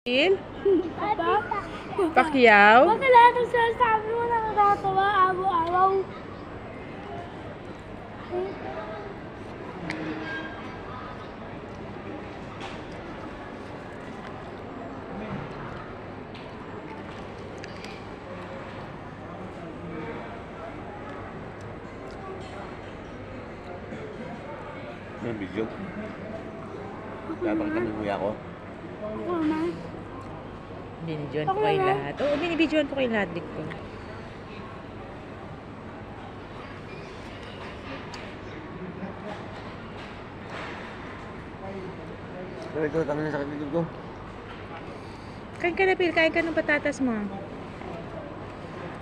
Phil? Pacquiao? Bakit lahat ng sinasabi mo nakakatawa araw-araw? May video. Dapat kami kuya ko. Ako naman. Binidyoan ko kayo lahat. Oo, binibidyoan ko kayo lahat dito. Pero ito, kami na sakit dito ko. Kain ka na, Phil. Kain ka ng patatas mo.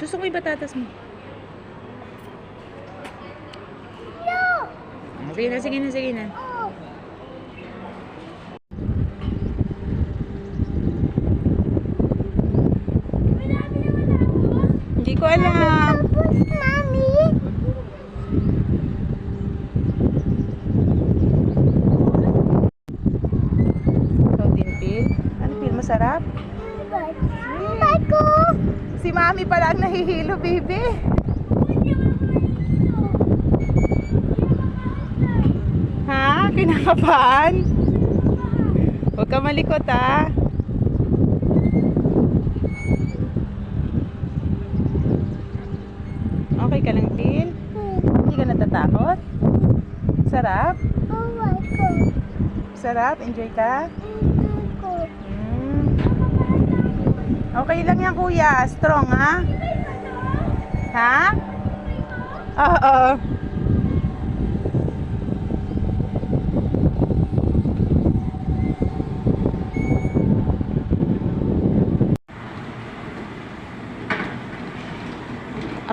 Gusto ko yung patatas mo. Sige na, sige na, sige na. Hindi ko alam. Tapos, Mami. Ikaw din, Phil. Ano, Phil? Masarap? Bye ko. Si Mami pala ang nahihilo, baby. Ha? Kinakabahan? Huwag ka malikot, ha? Okay ka lang, Phil? Hindi ka natatakot? Sarap? Bye ko. Sarap? Enjoy ka? Bye ko. Okay lang yan, kuya. Strong, ha? Ha? Oo.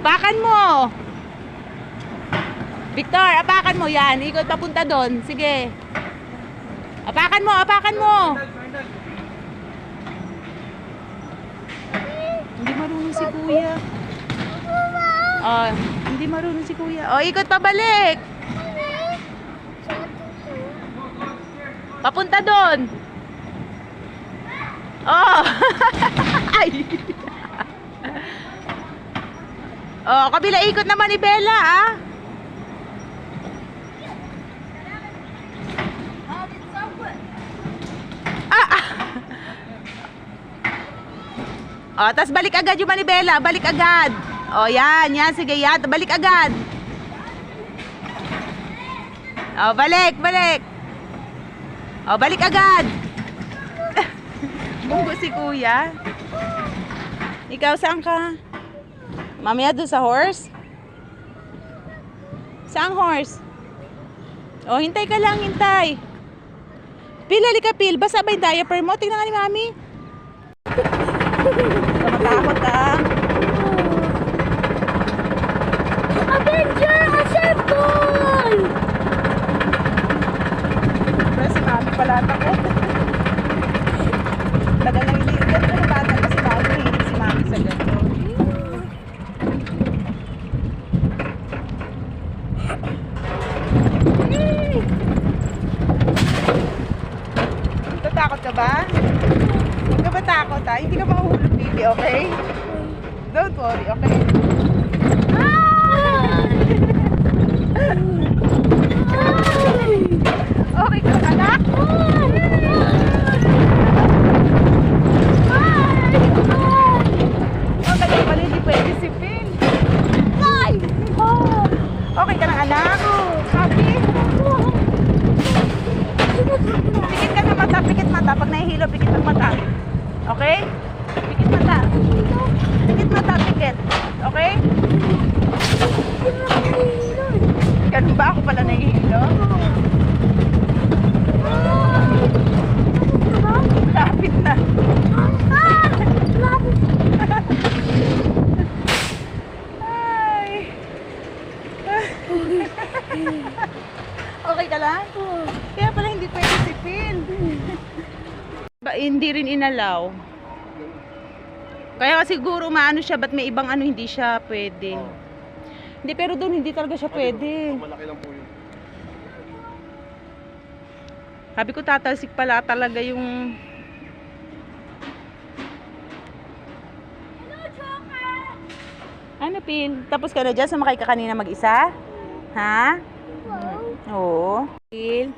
Apakan mo! Victor, apakan mo yan. Ikot papunta doon. Sige. Apakan mo, apakan mo! Hindi marunong si kuya. Oh, hindi marunong si kuya. Oh, ikot pabalik. Papunta doon. Oh. Ay. Oh, kabila ikot naman ni Bella, ah. Oh, tas balik agad yung manibela. Balik agad. Oh, yan. Yan. Sige, yan. Balik agad. Oh, balik. Balik. Oh, balik agad. Bunggo si kuya. Ikaw, saan ka? Mamaya doon sa horse? Saan horse? Oh, hintay ka lang. Hintay. Phil, halika, Phil. Basa ba yung diaper mo? Tingnan nga ni Mami. Matakot ah. Avenger Assemble! Pero si Mami pala takot. Tagal lang hindi. Ganito na bata kasi bago nahilig si Mami sa ganito. Tatakot ka ba? Huwag ka ba takot ha? Hindi ka mahulog, baby, okay? Don't worry, okay? Okay ka, anak? Okay, pala hindi pwede si Phil. Okay ka lang, anak? Happy? Pikit ka ng mata, pikit mata. Pag nahihilo, pikit ng mata. Okay? Pikit mata. Pikit mata, pikit. Okay? Ganun ba? Ako pala nahihilo? Lapit na. Ay. Okay ka lang? Kaya pala hindi pwede si Phil. Hindi rin inalaw. Kaya siguro maano siya, ba't may ibang ano hindi siya pwede. Hindi, pero doon hindi talaga siya pwede. Malaki lang po yun. Sabi ko tatalsik pala talaga yung Ano, Pil? Tapos ka na dyan? Sumakay ka kanina mag-isa? Ha? Oo. Pil,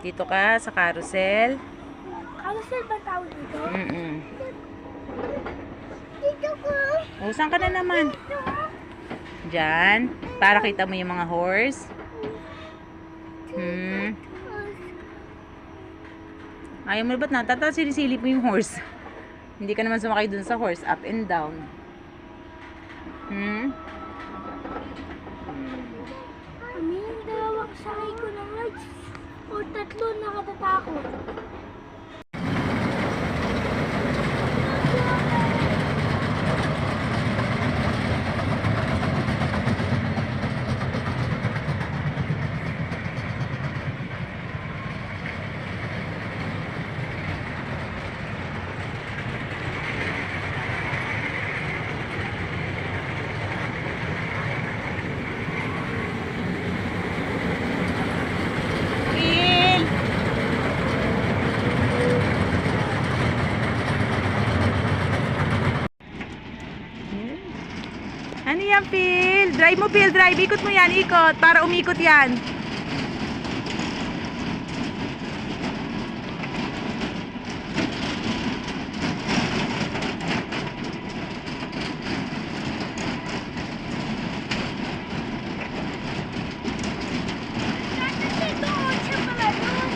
dito ka sa carousel. Carousel ba tawag dito? Dito ko. O, saan ka na naman? Diyan. Para kita mo yung mga horse. Ayaw mo na ba't natata? Sinisilip mo yung horse. Hindi ka naman sumakay dun sa horse. Up and down. Mami, yung dalawang sakay ko ng rides. O tatlo nakatatakot. Pil! Ano yan, Pil? Drive mo, Pil. Drive. Ikot mo yan. Ikot. Para umikot yan. Dito, siya pala doon.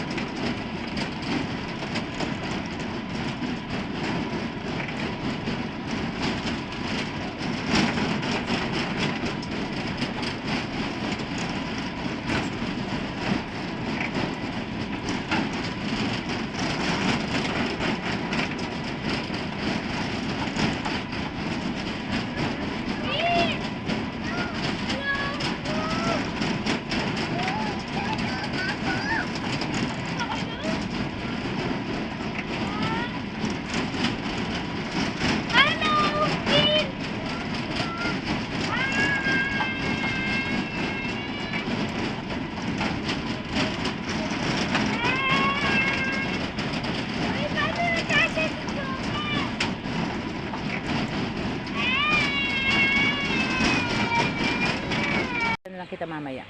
Ano lang kita mamaya.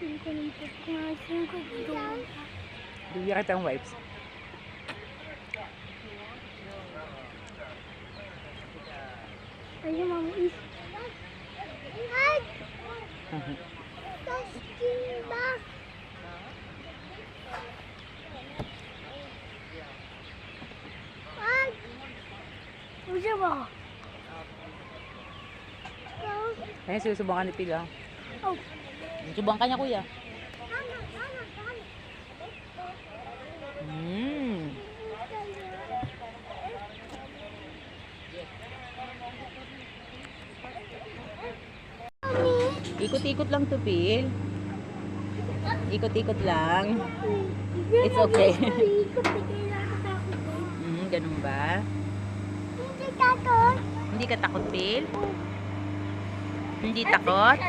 Hindi ko nang pagkasin ko dito. Bibigyan kita ng wipes. Ayun, mami. Ay! Tasking ba? Ay! Usa ba? Ayun, sinusubukan ni Pil, ah. Oh. Subukan ka niya, kuya. Mama, mama, mama. Ikot-ikot lang to, Pil. Ikot-ikot lang. It's okay. Ikot na kailangan takot. Ganun ba? Hindi takot. Hindi ka takot, Pil? Hindi takot?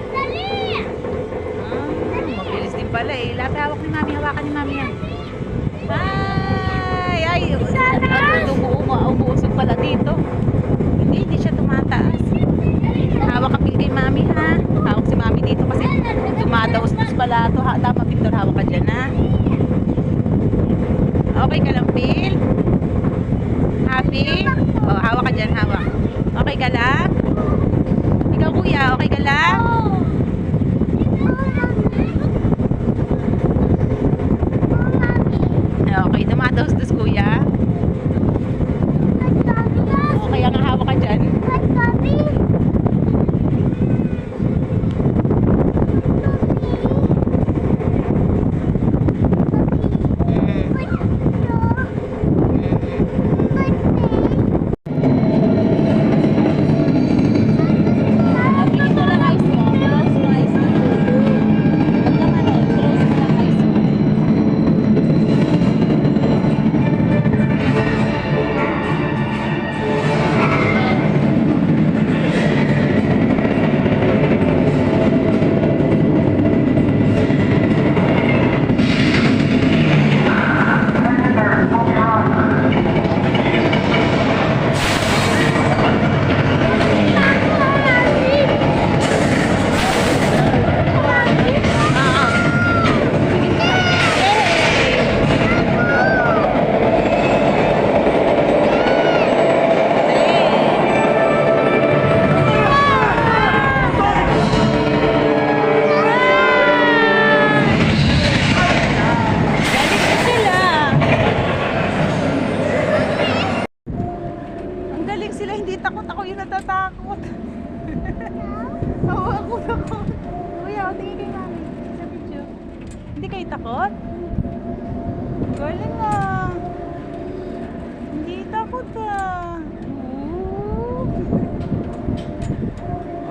Dali! Mabilis din pala eh. Lahat hawak ni Mami. Hawakan ni Mami yan. Ay! Umuusog pala dito. Hindi siya tumataas. Hawak ka, Pil, kay Mami, ha? Hawak si Mami dito kasi dumadaos-dos pala ito. Tama, Victor, hawak ka dyan, ha? Okay ka lang, Pil? Happy? Oh, hawak ka dyan, hawak. Okay ka lang? Ikaw, kuya, okay ka lang? Okay, dumadaos-dos, kuya. Okay, ang hawak ka dyan. Galing ah. Hindi takot ah.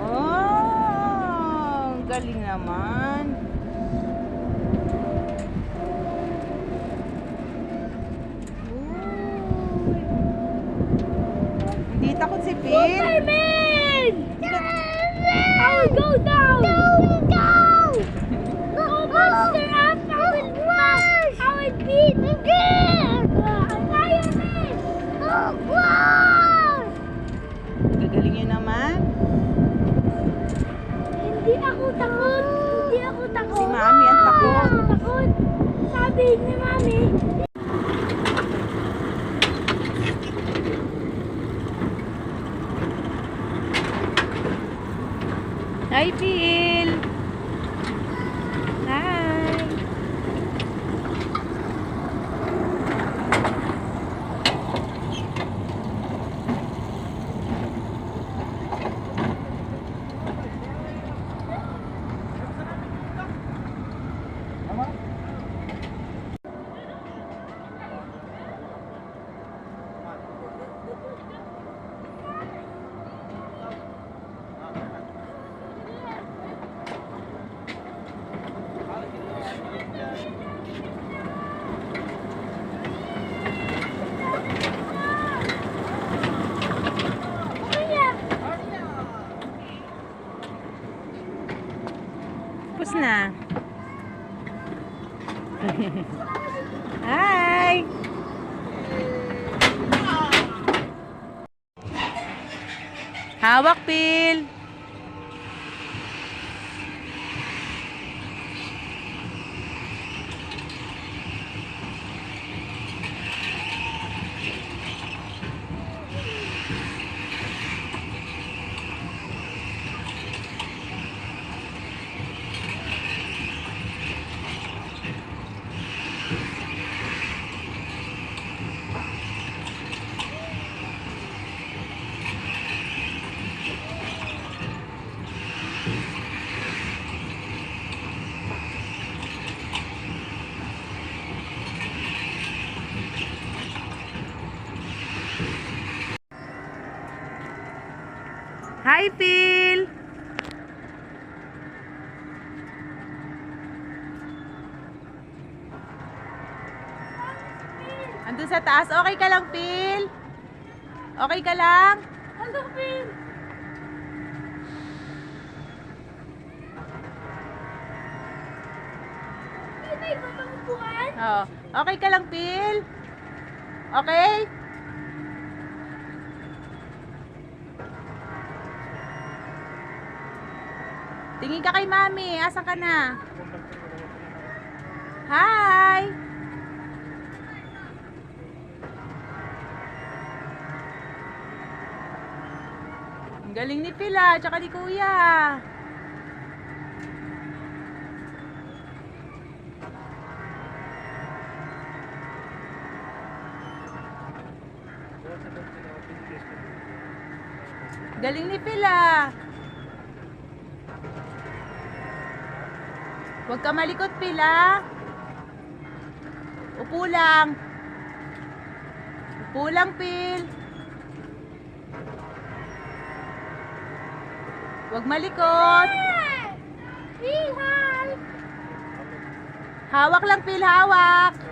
Oh, galing naman. Uy. Hindi takot si Phil. Superman! I will go down! No, monster up! I will beat again! Lion Man! Oh, wow! Gagaling yun naman. Hindi ako takot! Hindi ako takot! Si Mami ang takot. Takot! Sabi ni Mami, Hi, Phil. Hi. Tapos na. Hi. Hawak, Phil. Hi, Phil. Andun sa taas. Okay ka lang, Phil? Okay ka lang? ano, Phil? Phil, may ibang upuan? Oh. Okay ka lang, Phil? Okay? Tingin ka kay Mami. Asan ka na? Hi! Ang galing ni Phil ah, tsaka ni Kuya. Galing ni Phil ah. Huwag ka malikot, Phil ah. Upo lang. Upo lang, Phil. Huwag malikot. Phil, hi! Hawak lang, Phil, hawak.